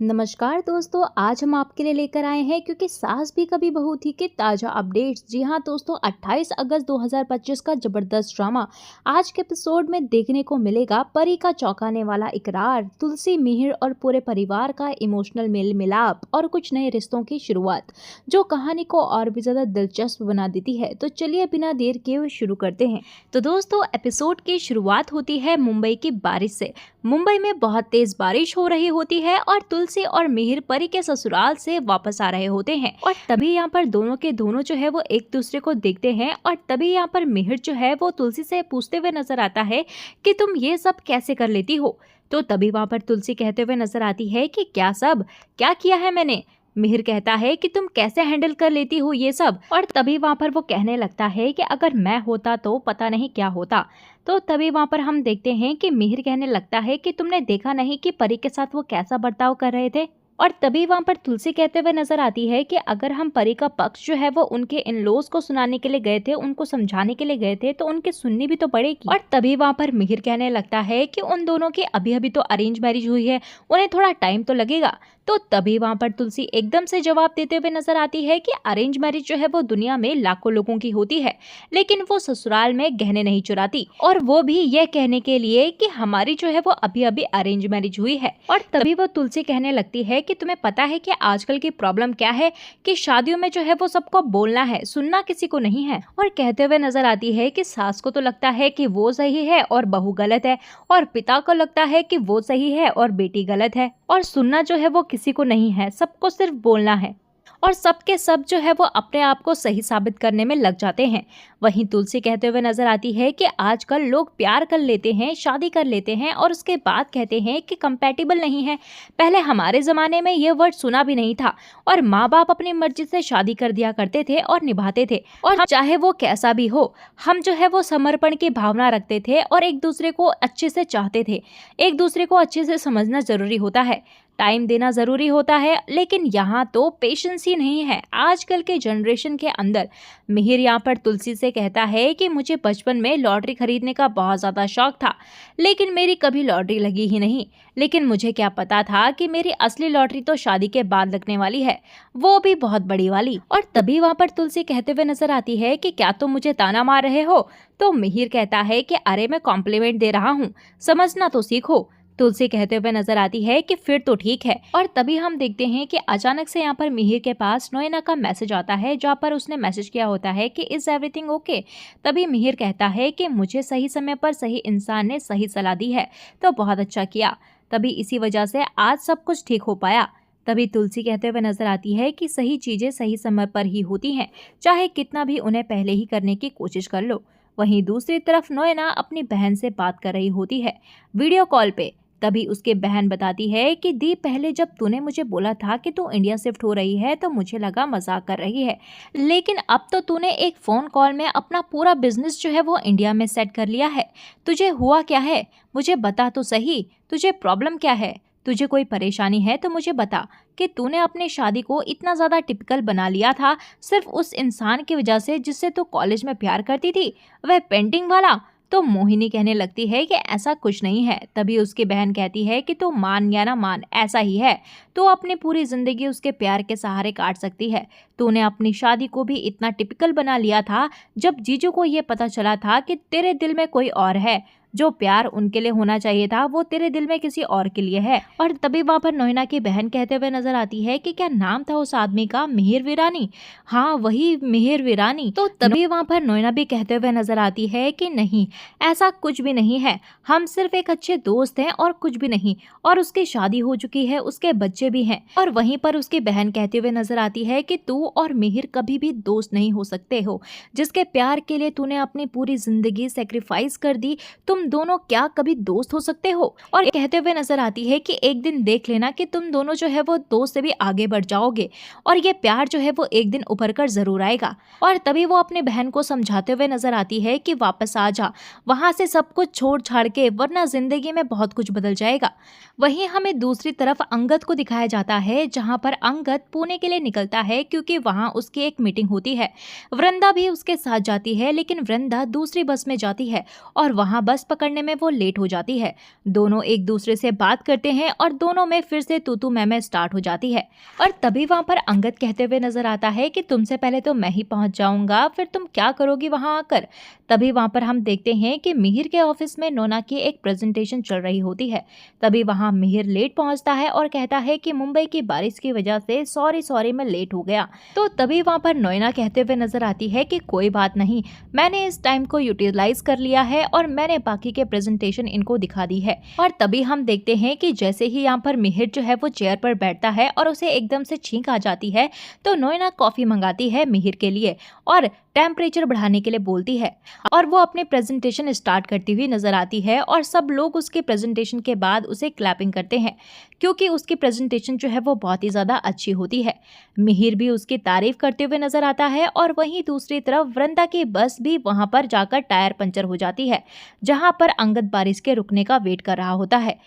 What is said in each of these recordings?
नमस्कार दोस्तों, आज हम आपके लिए लेकर आए हैं क्योंकि सास भी कभी बहू थी के ताज़ा अपडेट्स। जी हाँ दोस्तों, 28 अगस्त 2025 का ज़बरदस्त ड्रामा आज के एपिसोड में देखने को मिलेगा। परी का चौंकाने वाला इकरार, तुलसी, मिहिर और पूरे परिवार का इमोशनल मेल मिलाप और कुछ नए रिश्तों की शुरुआत जो कहानी को और भी ज़्यादा दिलचस्प बना देती है। तो चलिए बिना देर किए हुए शुरू करते हैं। तो दोस्तों, एपिसोड की शुरुआत होती है मुंबई की बारिश से। मुंबई में बहुत तेज बारिश हो रही होती है और तुलसी और मिहिर परी के ससुराल से वापस आ रहे होते हैं और तभी यहाँ पर दोनों के दोनों जो है वो एक दूसरे को देखते हैं और तभी यहाँ पर मिहिर जो है वो तुलसी से पूछते हुए नजर आता है कि तुम ये सब कैसे कर लेती हो। तो तभी वहाँ पर तुलसी कहते हुए नजर आती है कि क्या किया है मैंने। मिहिर कहता है कि तुम कैसे हैंडल कर लेती हो ये सब, और तभी वहाँ पर वो कहने लगता है कि अगर मैं होता तो पता नहीं क्या होता। तो तभी वहाँ पर हम देखते हैं कि मिहिर कहने लगता है कि तुमने देखा नहीं कि परी के साथ वो कैसा बर्ताव कर रहे थे। और तभी वहाँ पर तुलसी कहते हुए नजर आती है कि अगर हम परी का पक्ष जो है वो उनके इन लॉज को सुनाने के लिए गए थे, उनको समझाने के लिए गए थे, तो उनकी सुननी भी तो पड़ेगी। और तभी वहाँ पर मिहिर कहने लगता है कि उन दोनों की अभी अभी तो अरेंज मैरिज हुई है, उन्हें थोड़ा टाइम तो लगेगा। तो तभी वहाँ पर तुलसी एकदम से जवाब देते हुए नजर आती है कि अरेंज मैरिज जो है वो दुनिया में लाखों लोगों की होती है, लेकिन वो ससुराल में गहने नहीं चुराती, और वो भी ये कहने के लिए कि हमारी जो है वो अभी अभी अरेंज मैरिज हुई है। और तभी वो तुलसी कहने लगती है कि तुम्हें पता है कि आजकल की प्रॉब्लम क्या है, कि शादियों में जो है वो सबको बोलना है, सुनना किसी को नहीं है। और कहते हुए नजर आती है कि सास को तो लगता है कि वो सही है और बहू गलत है, और पिता को लगता है कि वो सही है और बेटी गलत है, और सुनना जो है वो किसी को नहीं है, सबको सिर्फ बोलना है। और सबके सब जो है वो अपने आप को सही साबित करने में लग जाते हैं। वहीं तुलसी कहते हुए नजर आती है कि आजकल लोग प्यार कर लेते हैं, शादी कर लेते हैं और उसके बाद कहते हैं कि कंपैटिबल नहीं है। पहले हमारे ज़माने में ये वर्ड सुना भी नहीं था, और माँ बाप अपनी मर्जी से शादी कर दिया करते थे और निभाते थे, और चाहे वो कैसा भी हो, हम जो है वो समर्पण की भावना रखते थे और एक दूसरे को अच्छे से चाहते थे। एक दूसरे को अच्छे से समझना ज़रूरी होता है, टाइम देना ज़रूरी होता है, लेकिन यहाँ तो पेशेंस ही नहीं है आजकल के जनरेशन के अंदर। मिहिर यहाँ पर तुलसी से कहता है कि मुझे बचपन में लॉटरी खरीदने का बहुत ज़्यादा शौक था, लेकिन मेरी कभी लॉटरी लगी ही नहीं। लेकिन मुझे क्या पता था कि मेरी असली लॉटरी तो शादी के बाद लगने वाली है, वो भी बहुत बड़ी वाली। और तभी वहाँ पर तुलसी कहते हुए नजर आती है कि क्या तुम मुझे ताना मार रहे हो। तो मिहिर कहता है कि अरे मैं कॉम्प्लीमेंट दे रहा हूँ, समझना तो सीखो। तुलसी कहते हुए नजर आती है कि फिर तो ठीक है। और तभी हम देखते हैं कि अचानक से यहाँ पर मिहिर के पास नोएना का मैसेज आता है, जहाँ पर उसने मैसेज किया होता है कि इज एवरीथिंग ओके। तभी मिहिर कहता है कि मुझे सही समय पर सही इंसान ने सही सलाह दी है, तो बहुत अच्छा किया, तभी इसी वजह से आज सब कुछ ठीक हो पाया। तभी तुलसी कहते हुए नजर आती है कि सही चीजें सही समय पर ही होती हैं, चाहे कितना भी उन्हें पहले ही करने की कोशिश कर लो। वहीं दूसरी तरफ नोएना अपनी बहन से बात कर रही होती है वीडियो कॉल पे। तभी उसके बहन बताती है कि दी, पहले जब तूने मुझे बोला था कि तू इंडिया शिफ्ट हो रही है तो मुझे लगा मजाक कर रही है, लेकिन अब तो तूने एक फ़ोन कॉल में अपना पूरा बिजनेस जो है वो इंडिया में सेट कर लिया है। तुझे हुआ क्या है, मुझे बता तो सही, तुझे प्रॉब्लम क्या है, तुझे कोई परेशानी है तो मुझे बता। कि तूने अपनी शादी को इतना ज़्यादा टिपिकल बना लिया था सिर्फ उस इंसान की वजह से जिससे तू कॉलेज में प्यार करती थी, वह पेंटिंग वाला। तो मोहिनी कहने लगती है कि ऐसा कुछ नहीं है। तभी उसकी बहन कहती है कि तू मान या ना मान, ऐसा ही है, तो अपनी पूरी जिंदगी उसके प्यार के सहारे काट सकती है। तूने अपनी शादी को भी इतना टिपिकल बना लिया था, जब जीजू को ये पता चला था कि तेरे दिल में कोई और है, जो प्यार उनके लिए होना चाहिए था वो तेरे दिल में किसी और के लिए है। और तभी वहाँ पर नोएना की बहन कहते हुए नजर आती है कि क्या नाम था उस आदमी का, मिहिर वीरानी। हाँ वही मिहिर वीरानी। तो तभी वहाँ पर नोएना भी कहते हुए नजर आती है कि नहीं, ऐसा कुछ भी नहीं है, हम सिर्फ एक अच्छे दोस्त हैं और कुछ भी नहीं, और उसकी शादी हो चुकी है, उसके बच्चे भी हैं। और वहीं पर उसकी बहन कहते हुए नजर आती है कि तू और मिहिर कभी भी दोस्त नहीं हो सकते हो, जिसके प्यार के लिए तूने अपनी पूरी जिंदगी सेक्रीफाइस कर दी, तुम दोनों क्या कभी दोस्त हो सकते हो। और कहते हुए नजर आती है कि एक दिन देख लेना कि तुम दोनों जो है वो दोस्त से भी आगे बढ़ जाओगे, और ये प्यार जो है वो एक दिन उभर कर जरूर आएगा। और तभी वो अपने बहन को समझाते हुए नजर आती है कि वापस आ जा वहां से सब कुछ छोड़ छाड़ के, वरना जिंदगी में बहुत कुछ बदल जाएगा। वहीं हमें दूसरी तरफ अंगद को दिखाया जाता है, जहां पर अंगद पुणे के लिए निकलता है क्योंकि वहां उसकी एक मीटिंग होती है। वृंदा भी उसके साथ जाती है, लेकिन वृंदा दूसरी बस में जाती है और वहां बस पकड़ने में वो लेट हो जाती है। दोनों एक दूसरे से बात करते हैं और दोनों में फिर से तू मैं स्टार्ट हो जाती है। और तभी वहाँ पर अंगद कहते हुए नजर आता है कि तुमसे पहले तो मैं ही पहुंच जाऊंगा, फिर तुम क्या करोगी वहां आकर। तभी वहां पर हम देखते हैं कि मिहिर के ऑफिस में नोना की एक प्रेजेंटेशन चल रही होती है। तभी वहां मिहिर लेट पहुंचता है और कहता है कि मुंबई की बारिश की वजह से सॉरी मैं लेट हो गया। तो तभी वहां पर नोना कहते हुए नजर आती है कि कोई बात नहीं, मैंने इस टाइम को यूटिलाइज कर लिया है और मैंने बाकी के प्रेजेंटेशन इनको दिखा दी है। और तभी हम देखते हैं कि जैसे ही यहाँ पर मिहिर जो है वो चेयर पर बैठता है और उसे एकदम से छींक आ जाती है, तो नोना कॉफी मंगाती है मिहिर के लिए और टेम्परेचर बढ़ाने के लिए बोलती है और वो अपने प्रेजेंटेशन स्टार्ट करती हुई नजर आती है। और सब लोग उसके प्रेजेंटेशन के बाद उसे क्लैपिंग करते हैं क्योंकि उसकी प्रेजेंटेशन जो है वो बहुत ही ज़्यादा अच्छी होती है। मिहिर भी उसकी तारीफ करते हुए नजर आता है और वहीं दूसरी तरफ वृंदा की बस भी वहां पर जाकर टायर पंचर हो जाती है, जहां पर अंगद बारिश के रुकने का वेट कर रहा होता है।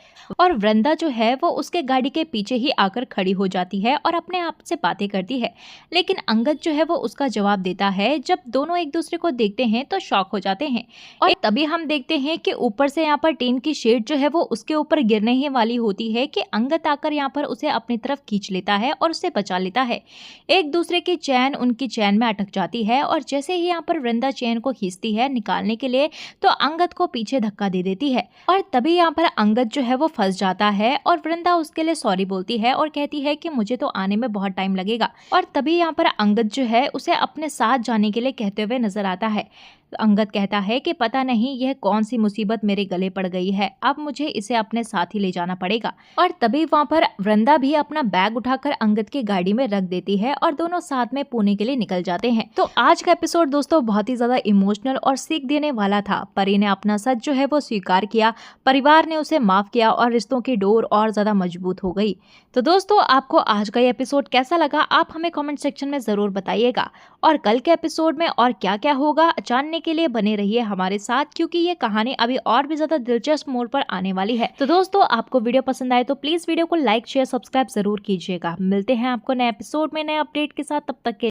और वृंदा जो है वो उसके गाड़ी के पीछे ही आकर खड़ी हो जाती है और अपने आप से बातें करती है, लेकिन अंगद जो है वो उसका जवाब देता है। जब दोनों एक दूसरे को देखते हैं तो शॉक हो जाते हैं और तभी हम देखते हैं कि ऊपर से यहाँ पर टीन की शेड जो है वो उसके ऊपर गिरने ही वाली होती है कि अंगद आकर यहाँ पर उसे अपनी तरफ खींच लेता है और उसे बचा लेता है। एक दूसरे की चैन उनकी चैन में अटक जाती है और जैसे ही यहाँ पर वृंदा चैन को खींचती है निकालने के लिए, तो अंगद को पीछे धक्का दे देती है और तभी यहाँ पर अंगद जो है वो फंस जाता है और वृंदा उसके लिए सॉरी बोलती है और कहती है कि मुझे तो आने में बहुत टाइम लगेगा। और तभी यहाँ पर अंगद जो है उसे अपने साथ जाने के लिए कहते हुए नजर आता है। अंगद कहता है कि पता नहीं यह कौन सी मुसीबत मेरे गले पड़ गई है, अब मुझे इसे अपने साथ ही ले जाना पड़ेगा। और तभी वहाँ पर वृंदा भी अपना बैग उठाकर अंगद की गाड़ी में रख देती है और दोनों साथ में पुणे के लिए निकल जाते हैं। तो आज का एपिसोड दोस्तों बहुत ही ज्यादा इमोशनल और सीख देने वाला था। परी ने अपना सच जो है वो स्वीकार किया, परिवार ने उसे माफ किया और रिश्तों की डोर और ज्यादा मजबूत हो गई। तो दोस्तों आपको आज का ये एपिसोड कैसा लगा, आप हमें कमेंट सेक्शन में जरूर बताइएगा। और कल के एपिसोड में और क्या क्या होगा जानने के लिए बने रहिए हमारे साथ, क्योंकि ये कहानी अभी और भी ज्यादा दिलचस्प मोड़ पर आने वाली है। तो दोस्तों आपको वीडियो पसंद आए तो प्लीज वीडियो को लाइक शेयर सब्सक्राइब जरूर कीजिएगा। मिलते हैं आपको नए एपिसोड में नए अपडेट के साथ, तब तक के